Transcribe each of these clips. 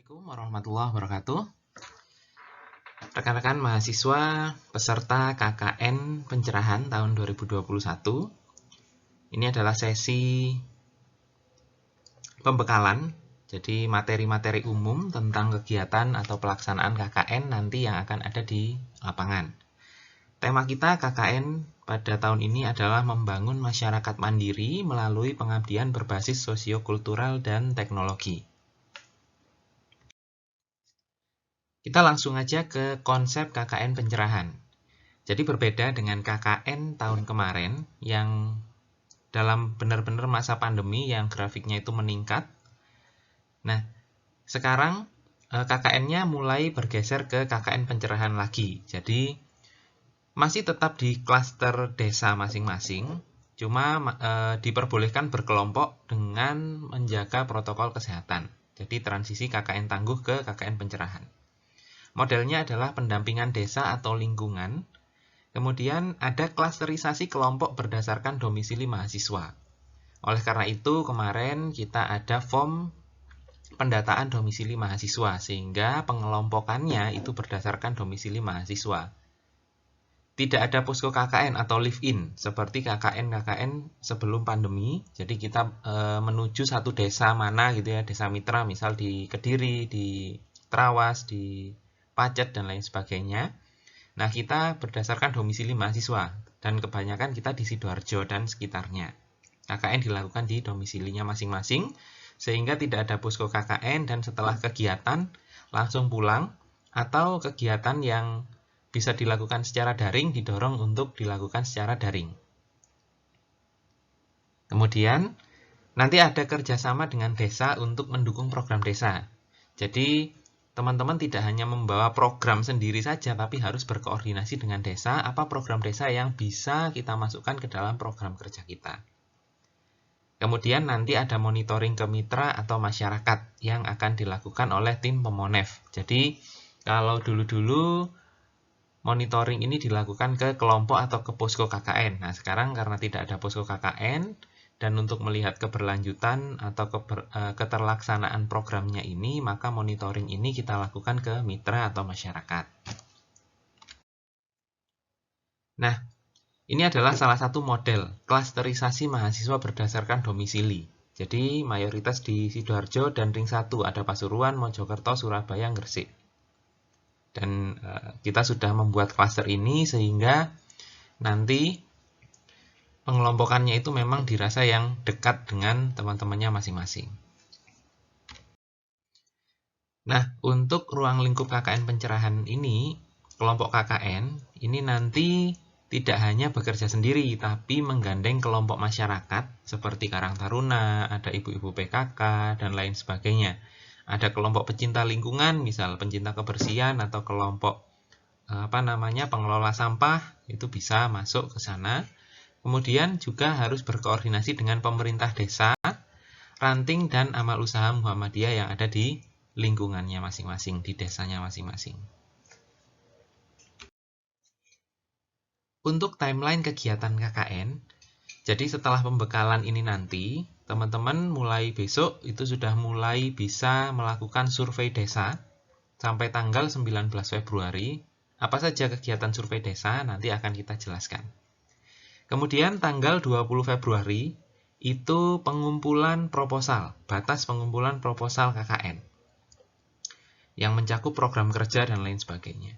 Assalamualaikum warahmatullahi wabarakatuh. Rekan-rekan mahasiswa peserta KKN Pencerahan tahun 2021. Ini adalah sesi pembekalan, jadi materi-materi umum tentang kegiatan atau pelaksanaan KKN nanti yang akan ada di lapangan. Tema kita KKN pada tahun ini adalah membangun masyarakat mandiri melalui pengabdian berbasis sosiokultural dan teknologi. Kita langsung aja ke konsep KKN Pencerahan. Jadi berbeda dengan KKN tahun kemarin yang dalam benar-benar masa pandemi yang grafiknya itu meningkat. Nah, sekarang KKN-nya mulai bergeser ke KKN Pencerahan lagi. Jadi masih tetap di klaster desa masing-masing, cuma diperbolehkan berkelompok dengan menjaga protokol kesehatan. Jadi transisi KKN tangguh ke KKN Pencerahan. Modelnya adalah pendampingan desa atau lingkungan. Kemudian ada klasterisasi kelompok berdasarkan domisili mahasiswa. Oleh karena itu, kemarin kita ada form pendataan domisili mahasiswa, sehingga pengelompokannya itu berdasarkan domisili mahasiswa. Tidak ada posko KKN atau live-in, seperti KKN sebelum pandemi. Jadi kita menuju satu desa mana gitu ya, desa mitra, misal di Kediri, di Trawas, di Pacet, dan lain sebagainya. Nah, kita berdasarkan domisili mahasiswa, dan kebanyakan kita di Sidoarjo dan sekitarnya. KKN dilakukan di domisilinya masing-masing, sehingga tidak ada posko KKN, dan setelah kegiatan langsung pulang, atau kegiatan yang bisa dilakukan secara daring didorong untuk dilakukan secara daring. Kemudian, nanti ada kerjasama dengan desa untuk mendukung program desa. Jadi, teman-teman tidak hanya membawa program sendiri saja, tapi harus berkoordinasi dengan desa, apa program desa yang bisa kita masukkan ke dalam program kerja kita. Kemudian nanti ada monitoring ke mitra atau masyarakat yang akan dilakukan oleh tim pemonef. Jadi, kalau dulu-dulu monitoring ini dilakukan ke kelompok atau ke posko KKN. Nah, sekarang karena tidak ada posko KKN, dan untuk melihat keberlanjutan atau keterlaksanaan programnya ini, maka monitoring ini kita lakukan ke mitra atau masyarakat. Nah, ini adalah salah satu model klasterisasi mahasiswa berdasarkan domisili. Jadi, mayoritas di Sidoarjo dan Ring 1, ada Pasuruan, Mojokerto, Surabaya, Gresik. Dan kita sudah membuat klaster ini sehingga nanti pengelompokannya itu memang dirasa yang dekat dengan teman-temannya masing-masing. Nah, untuk ruang lingkup KKN Pencerahan ini, kelompok KKN ini nanti tidak hanya bekerja sendiri, tapi menggandeng kelompok masyarakat seperti Karang Taruna, ada ibu-ibu PKK, dan lain sebagainya. Ada kelompok pecinta lingkungan, misal pencinta kebersihan, atau kelompok pengelola sampah, itu bisa masuk ke sana. Kemudian juga harus berkoordinasi dengan pemerintah desa, ranting, dan amal usaha Muhammadiyah yang ada di lingkungannya masing-masing, di desanya masing-masing. Untuk timeline kegiatan KKN, jadi setelah pembekalan ini nanti, teman-teman mulai besok itu sudah mulai bisa melakukan survei desa sampai tanggal 19 Februari. Apa saja kegiatan survei desa nanti akan kita jelaskan. Kemudian tanggal 20 Februari itu pengumpulan proposal, batas pengumpulan proposal KKN yang mencakup program kerja dan lain sebagainya.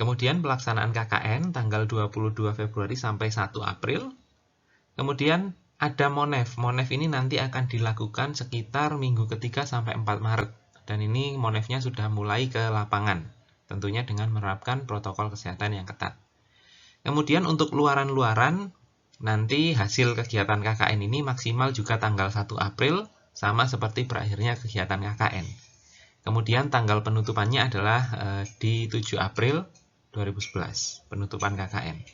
Kemudian pelaksanaan KKN tanggal 22 Februari sampai 1 April. Kemudian ada Monef. Monef ini nanti akan dilakukan sekitar minggu ketiga sampai 4 Maret. Dan ini Monefnya sudah mulai ke lapangan, tentunya dengan menerapkan protokol kesehatan yang ketat. Kemudian untuk luaran-luaran, nanti hasil kegiatan KKN ini maksimal juga tanggal 1 April, sama seperti berakhirnya kegiatan KKN. Kemudian tanggal penutupannya adalah di 7 April 2011, penutupan KKN.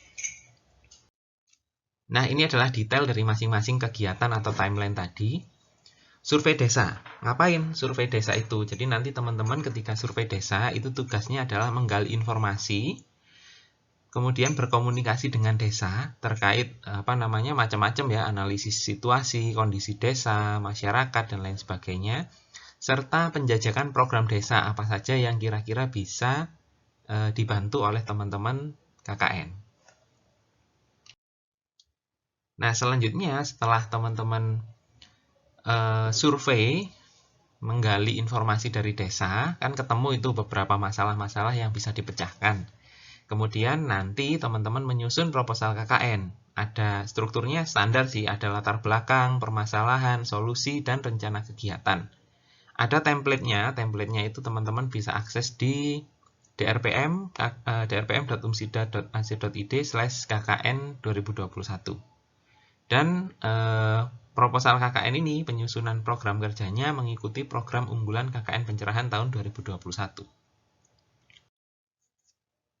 Nah, ini adalah detail dari masing-masing kegiatan atau timeline tadi. Survei desa. Ngapain survei desa itu? Jadi nanti teman-teman ketika survei desa, itu tugasnya adalah menggali informasi, kemudian berkomunikasi dengan desa terkait macam-macam ya, analisis situasi, kondisi desa, masyarakat, dan lain sebagainya, serta penjajakan program desa apa saja yang kira-kira bisa dibantu oleh teman-teman KKN. Nah, selanjutnya setelah teman-teman survei, menggali informasi dari desa, kan ketemu itu beberapa masalah-masalah yang bisa dipecahkan. Kemudian nanti teman-teman menyusun proposal KKN. Ada strukturnya standar sih, ada latar belakang, permasalahan, solusi, dan rencana kegiatan. Ada template-nya itu teman-teman bisa akses di drpm, drpm.umsida.ac.id/kkn 2021. Dan proposal KKN ini, penyusunan program kerjanya mengikuti program unggulan KKN Pencerahan tahun 2021.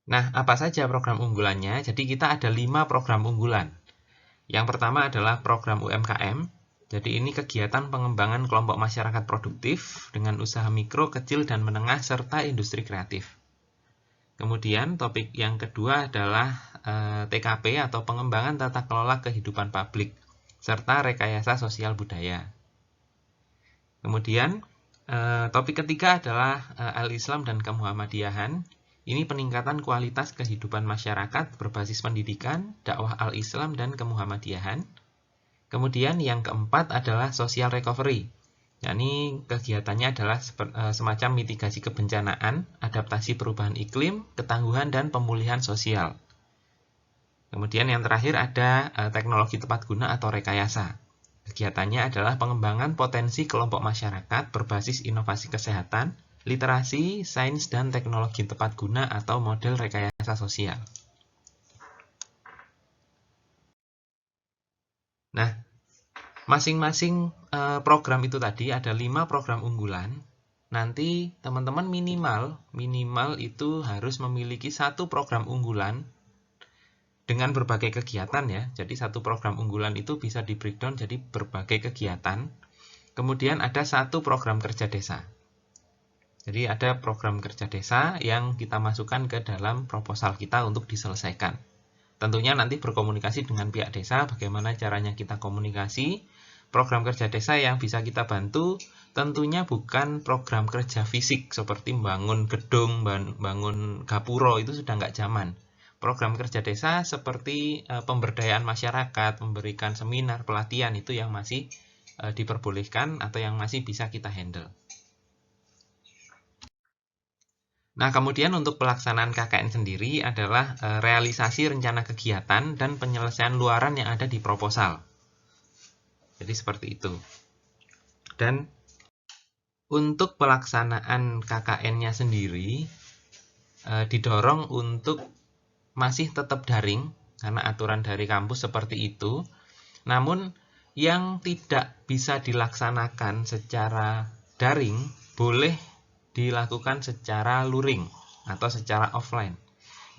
Nah, apa saja program unggulannya? Jadi kita ada 5 program unggulan. Yang pertama adalah program UMKM. Jadi ini kegiatan pengembangan kelompok masyarakat produktif dengan usaha mikro, kecil, dan menengah, serta industri kreatif. Kemudian topik yang kedua adalah TKP atau pengembangan tata kelola kehidupan publik, serta rekayasa sosial budaya. Kemudian topik ketiga adalah Al-Islam dan Kemuhammadiyahan. Ini peningkatan kualitas kehidupan masyarakat berbasis pendidikan, dakwah Al-Islam dan Kemuhammadiyahan. Kemudian yang keempat adalah social recovery. Yakni kegiatannya adalah semacam mitigasi kebencanaan, adaptasi perubahan iklim, ketangguhan, dan pemulihan sosial. Kemudian yang terakhir ada teknologi tepat guna atau rekayasa. Kegiatannya adalah pengembangan potensi kelompok masyarakat berbasis inovasi kesehatan, literasi, sains, dan teknologi tepat guna atau model rekayasa sosial. Nah, masing-masing program itu tadi ada 5 program unggulan. Nanti teman-teman minimal itu harus memiliki 1 program unggulan dengan berbagai kegiatan ya. Jadi 1 program unggulan itu bisa di breakdown jadi berbagai kegiatan. Kemudian ada 1 program kerja desa. Jadi ada program kerja desa yang kita masukkan ke dalam proposal kita untuk diselesaikan. Tentunya nanti berkomunikasi dengan pihak desa, bagaimana caranya kita komunikasi. Program kerja desa yang bisa kita bantu tentunya bukan program kerja fisik seperti bangun gedung, bangun gapuro, itu sudah nggak zaman. Program kerja desa seperti pemberdayaan masyarakat, memberikan seminar, pelatihan, itu yang masih diperbolehkan atau yang masih bisa kita handle. Nah, kemudian untuk pelaksanaan KKN sendiri adalah realisasi rencana kegiatan dan penyelesaian luaran yang ada di proposal. Jadi seperti itu. Dan untuk pelaksanaan KKN-nya sendiri didorong untuk masih tetap daring karena aturan dari kampus seperti itu. Namun yang tidak bisa dilaksanakan secara daring boleh dilakukan secara luring atau secara offline.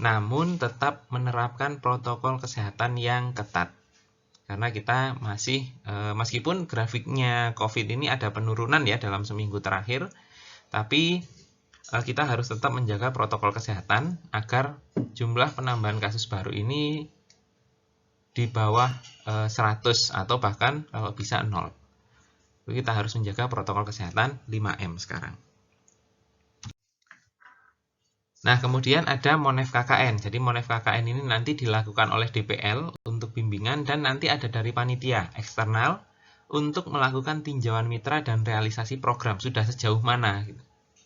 Namun tetap menerapkan protokol kesehatan yang ketat. Karena kita masih, meskipun grafiknya COVID ini ada penurunan ya dalam seminggu terakhir, tapi kita harus tetap menjaga protokol kesehatan agar jumlah penambahan kasus baru ini di bawah 100 atau bahkan kalau bisa 0. Kita harus menjaga protokol kesehatan 5M sekarang. Nah, kemudian ada Monef KKN. Jadi Monef KKN ini nanti dilakukan oleh DPL untuk bimbingan dan nanti ada dari panitia eksternal untuk melakukan tinjauan mitra dan realisasi program sudah sejauh mana.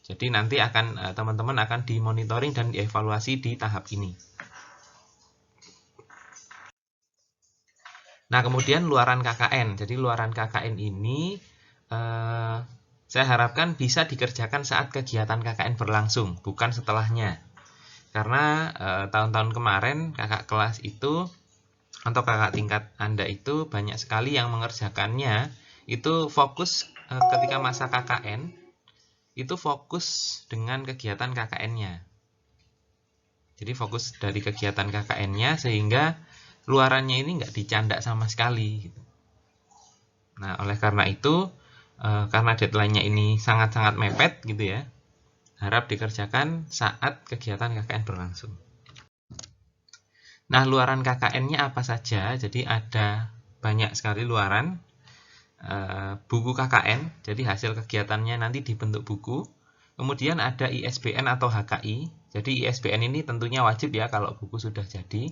Jadi nanti akan teman-teman akan dimonitoring dan dievaluasi di tahap ini. Nah, kemudian luaran KKN. Jadi luaran KKN ini saya harapkan bisa dikerjakan saat kegiatan KKN berlangsung, bukan setelahnya. Karena tahun-tahun kemarin kakak kelas itu atau kakak tingkat Anda itu banyak sekali yang mengerjakannya itu fokus ketika masa KKN, itu fokus dengan kegiatan KKN-nya. Jadi fokus dari kegiatan KKN-nya sehingga luarannya ini nggak dicandak sama sekali. Nah, oleh karena itu, karena deadline-nya ini sangat-sangat mepet gitu ya, harap dikerjakan saat kegiatan KKN berlangsung. Nah, luaran KKN-nya apa saja? Jadi ada banyak sekali luaran. buku KKN, jadi hasil kegiatannya nanti dibentuk buku. Kemudian ada ISBN atau HKI. Jadi ISBN ini tentunya wajib ya kalau buku sudah jadi.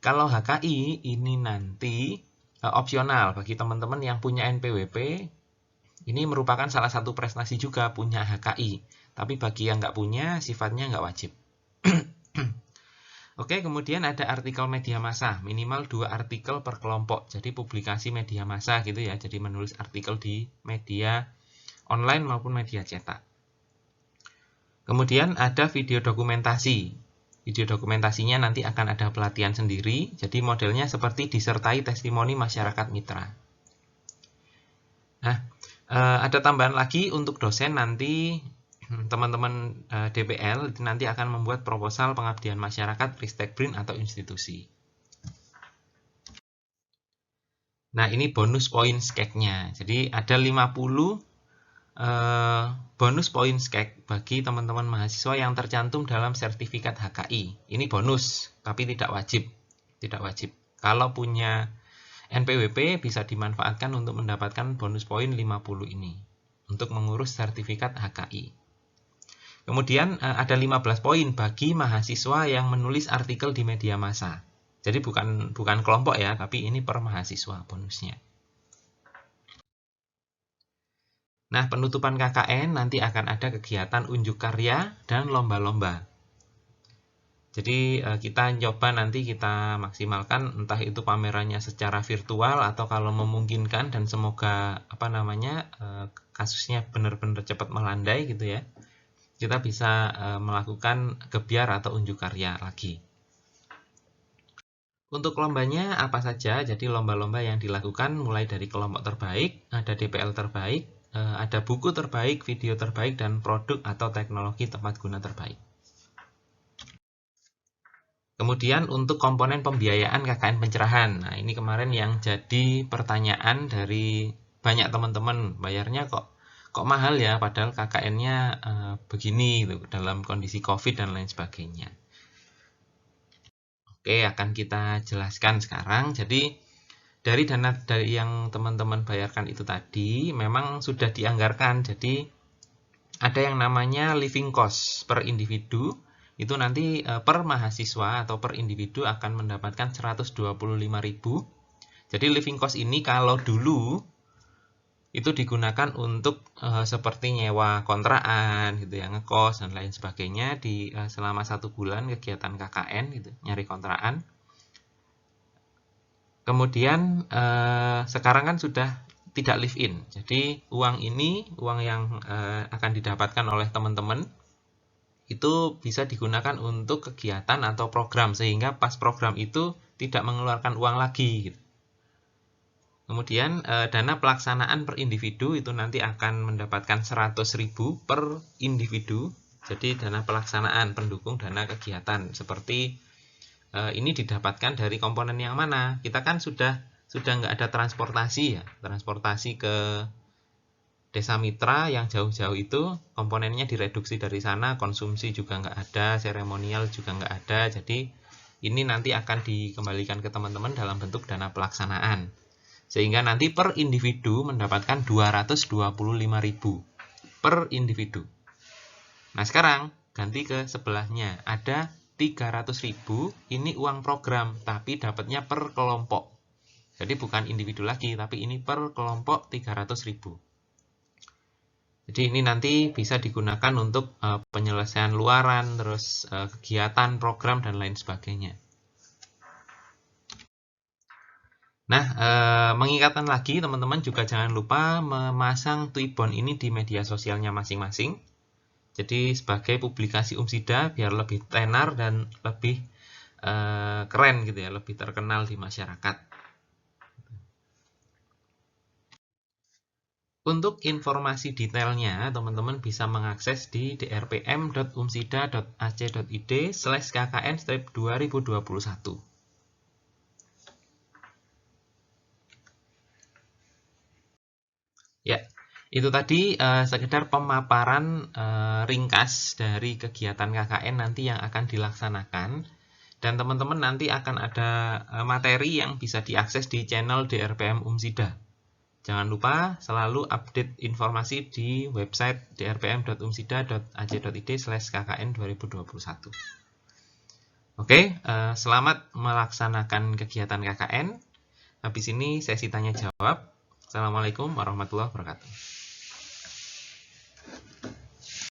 Kalau HKI ini nanti opsional bagi teman-teman yang punya NPWP. Ini merupakan salah satu prestasi juga punya HKI. Tapi bagi yang nggak punya, sifatnya nggak wajib. Oke, kemudian ada artikel media massa, minimal 2 artikel per kelompok. Jadi publikasi media massa gitu ya. Jadi menulis artikel di media online maupun media cetak. Kemudian ada video dokumentasi. Video dokumentasinya nanti akan ada pelatihan sendiri. Jadi modelnya seperti disertai testimoni masyarakat mitra. Nah, ada tambahan lagi untuk dosen nanti. Teman-teman DPL nanti akan membuat proposal pengabdian masyarakat Ristek BRIN atau institusi. Nah, ini bonus poin skek-nya. Jadi ada 50 bonus poin skek bagi teman-teman mahasiswa yang tercantum dalam sertifikat HKI. Ini bonus, tapi tidak wajib. Tidak wajib. Kalau punya NPWP bisa dimanfaatkan untuk mendapatkan bonus poin 50 ini untuk mengurus sertifikat HKI. Kemudian ada 15 poin bagi mahasiswa yang menulis artikel di media massa. Jadi bukan kelompok ya, tapi ini per mahasiswa bonusnya. Nah, penutupan KKN nanti akan ada kegiatan unjuk karya dan lomba-lomba. Jadi kita coba nanti kita maksimalkan entah itu pamerannya secara virtual atau kalau memungkinkan dan semoga kasusnya benar-benar cepat melandai gitu ya. Kita bisa melakukan gebyar atau unjuk karya lagi. Untuk lombanya apa saja? Jadi lomba-lomba yang dilakukan mulai dari kelompok terbaik, ada DPL terbaik, ada buku terbaik, video terbaik, dan produk atau teknologi tepat guna terbaik. Kemudian untuk komponen pembiayaan KKN pencerahan. Nah, ini kemarin yang jadi pertanyaan dari banyak teman-teman, bayarnya kok mahal ya, padahal KKN-nya begini gitu, dalam kondisi COVID dan lain sebagainya. Oke, akan kita jelaskan sekarang. Jadi dari dana yang teman-teman bayarkan itu tadi memang sudah dianggarkan. Jadi ada yang namanya living cost per individu. Itu nanti per mahasiswa atau per individu akan mendapatkan 125.000. Jadi living cost ini kalau dulu itu digunakan untuk seperti nyewa kontrakan gitu ya, ngekos dan lain sebagainya di selama 1 bulan kegiatan KKN gitu, nyari kontrakan. Kemudian sekarang kan sudah tidak live in. Jadi uang yang akan didapatkan oleh teman-teman itu bisa digunakan untuk kegiatan atau program sehingga pas program itu tidak mengeluarkan uang lagi gitu. Kemudian dana pelaksanaan per individu itu nanti akan mendapatkan 100.000 per individu. Jadi dana pelaksanaan pendukung dana kegiatan seperti ini didapatkan dari komponen yang mana? Kita kan sudah nggak ada transportasi ya, transportasi ke desa mitra yang jauh-jauh itu komponennya direduksi dari sana, konsumsi juga nggak ada, seremonial juga nggak ada. Jadi ini nanti akan dikembalikan ke teman-teman dalam bentuk dana pelaksanaan. Sehingga nanti per individu mendapatkan 225.000 per individu. Nah sekarang ganti ke sebelahnya, ada 300.000 ini uang program tapi dapatnya per kelompok. Jadi bukan individu lagi tapi ini per kelompok 300.000. Jadi ini nanti bisa digunakan untuk penyelesaian luaran, terus kegiatan, program dan lain sebagainya. Nah, mengingatkan lagi teman-teman juga jangan lupa memasang Twibbon ini di media sosialnya masing-masing. Jadi sebagai publikasi Umsida biar lebih tenar dan lebih keren gitu ya, lebih terkenal di masyarakat. Untuk informasi detailnya, teman-teman bisa mengakses di drpm.umsida.ac.id/kkn-2021. Ya, itu tadi sekedar pemaparan ringkas dari kegiatan KKN nanti yang akan dilaksanakan. Dan teman-teman nanti akan ada materi yang bisa diakses di channel DRPM Umsida. Jangan lupa selalu update informasi di website drpm.umsida.ac.id/kkn 2021. Oke, selamat melaksanakan kegiatan KKN. Habis ini sesi tanya jawab. Assalamualaikum warahmatullahi wabarakatuh.